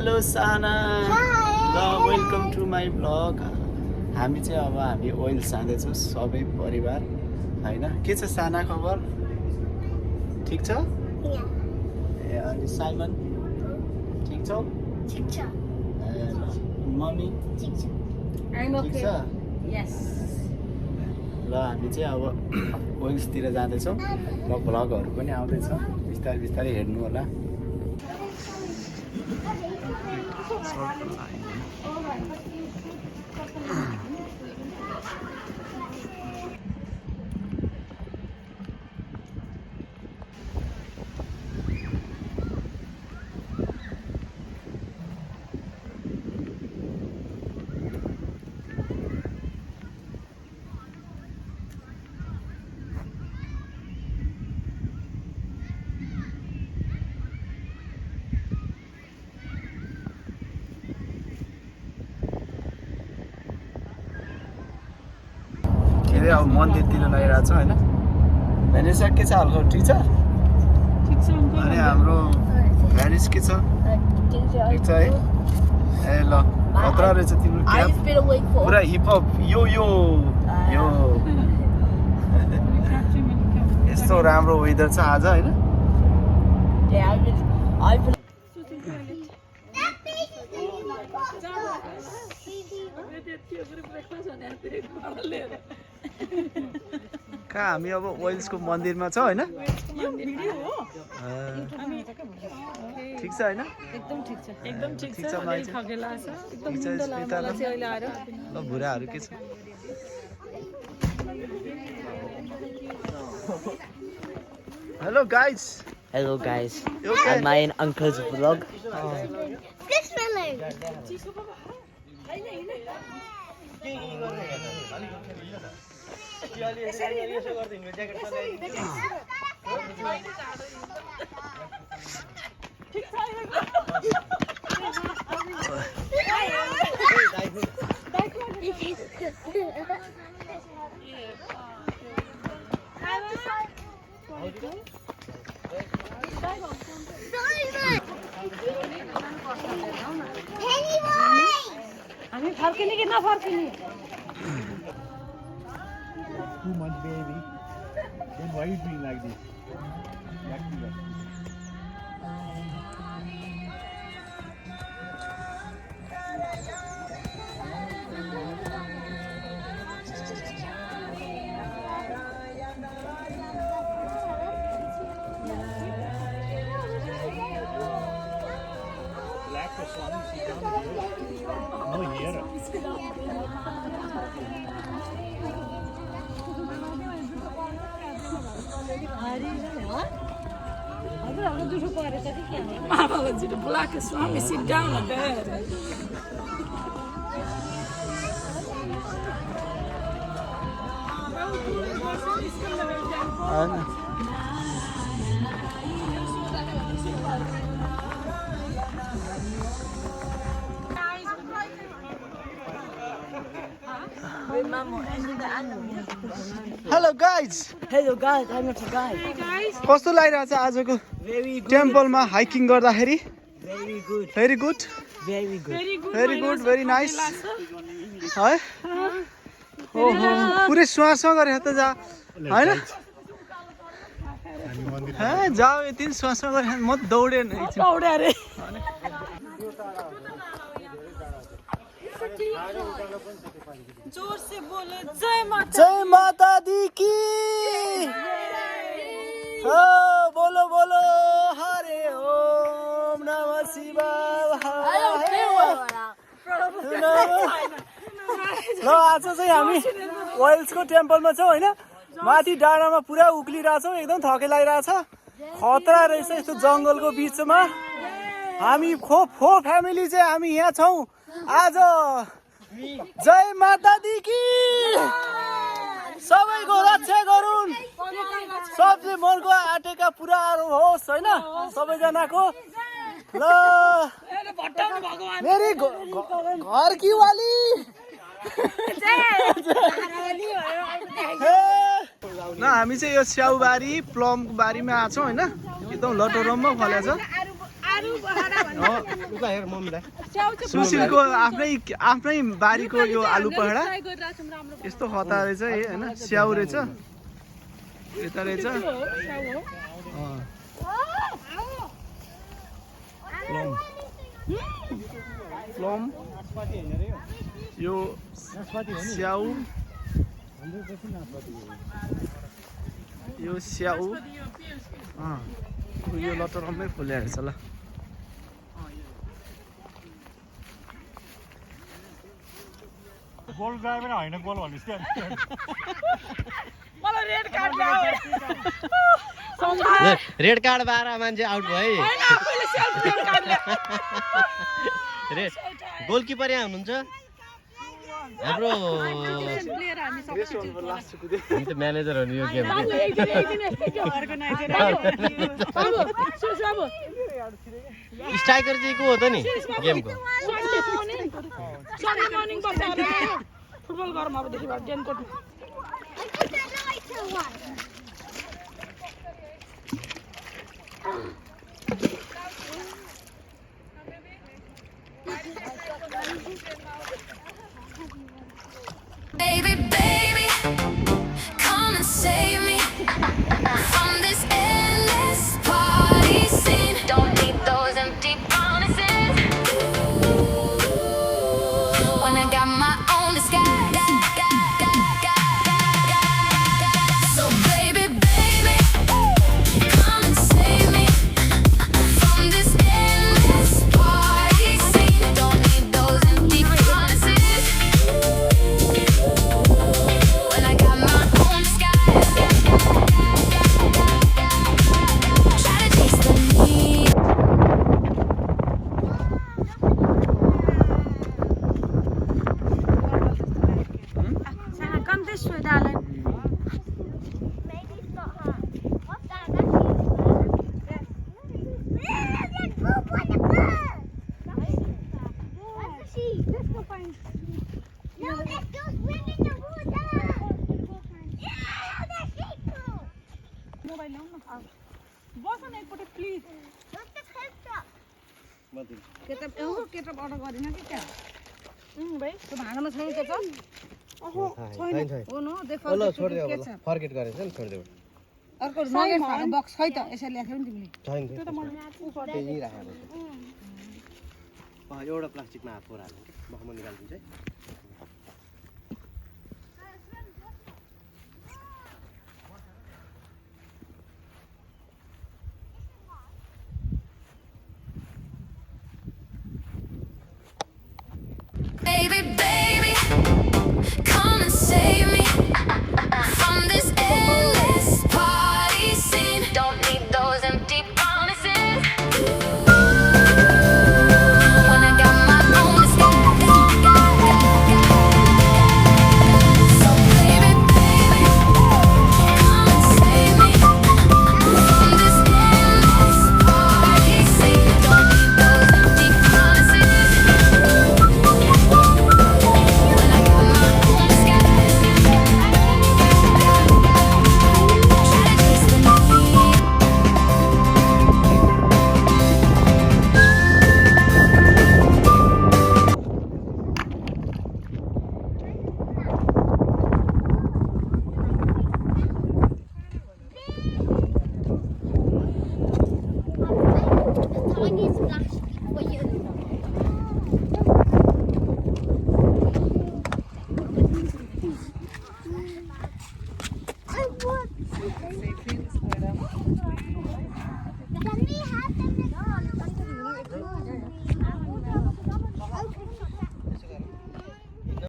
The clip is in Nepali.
हेलो साना ल वेलकम टु माई ब्लग। हामी चाहिँ अब ओइल्स जाँदैछौँ सबै परिवार होइन। के छ साना खबर? ठिक छ? ए अनि साइमन ठिक छौ? मम्मी ठिक छ? ल हामी चाहिँ अब ओइल्सतिर जाँदैछौँ र भ्लगहरू पनि आउँदैछ, बिस्तारै बिस्तारै हेर्नु होला। अब मन्दिरतिर लागिरहेको छ होइन। भेनिसा के छ हालको? ठिक छ? अनि हाम्रो भ्यानिस के छ? ठिक छ है? ए ल खतरा रहेछ तिम्रो क्याप, पुरा हिपहप यो यो यो यस्तो राम्रो वेदर छ आज होइन। कहाँ हामी अब ओइल्सको मन्दिरमा छ होइन। ठिक छ होइन? एकदम ठिक छ। ल भुराहरू के छ? Hello guys. I'm my uncle's vlog. Too much baby. Then why is being like this? Black or Swami, sit down here. No, here. The black Swami, sit down on bed. Hello guys. I'm not a guy. कस्तो लागिरहेछ आजको टेम्पलमा हाइकिङ गर्दाखेरि? Very very good. Good Very good. Very nice है। ओहो पुरै श्वासमा गरेर त जा होइन। जाऊ यति श्वासमा गरेर म दौडेँ अरे जोर से बोले जय माता दी की। हो बोलो बोलो हरे ओम नमः शिवाय। ल आज चाहिँ हामी ओइल्सको टेम्पलमा छौँ होइन। माथि डाँडामा पुरा उक्लिरहेछौँ, एकदम थकै लागिरहेछ। खतरा रहेछ यस्तो जङ्गलको बिचमा। हामी फोर फ्यामिली चाहिँ हामी यहाँ छौँ आज। जय माता दी की। सबैको रक्षा गरून्, सबले मनको आटेका पुराहरू होस् होइन सबैजनाको। ल मेरी घर की वाली न हामी चाहिँ यो स्याउबारी प्लमको बारीमा आएको छौँ होइन। एकदम लटोरममा फलेको छ। सुशीलको आफ्नै बारीको यो आलु पहडा यस्तो खता रहेछ है होइन स्याउ रहेछ यता रहेछ प्लम यो स्याउ यो स्याउ यो लटरम्मै फुलेको रहेछ ल गोल ड्राइभर होइन गोल भन्नुहोस् क्या मलाई रेड कार्ड रेड कार्ड बार मान्छे आउट भयो गोलकिपर यहाँ हुनुहुन्छ हाम्रो हामी त म्यानेजर हो नि यो गेम स्ट्राइकर चाहिँ को हो त नि गेमको फुटबल गरौँ अबदेखि डेनकोट Baby, baby, come and save me from this endless party scene. Don't need those empty promises when I got my own disguise. So baby, baby, come and save me from this endless party scene. Don't need those empty promises when I got my own disguise. Try to taste the need. Come this way, darling. Mobile ल्याउनु न बस न एकपल्ट प्लिज केचप केचप अर्डर गरिन कि क्या भाइ त्यो भाँडामा छैन केचप हो न फर्केट गरेछ नि छोडिदेऊ अर्को नगेट भाँडा बक्स खै त यसरी ल्याएको नि तिमीले छैन त्यो त मलाई त्यही राखेको एउटा प्लास्टिकमा हात फोर हाल्नु म निकालिदिन्छु है Baby, baby, come and save me from this endless party scene. Don't need those empty promises when I got my own disguise. So baby, baby, come and save me from this endless party scene. Don't need those empty promises when I got my own disguise. Try to taste the need.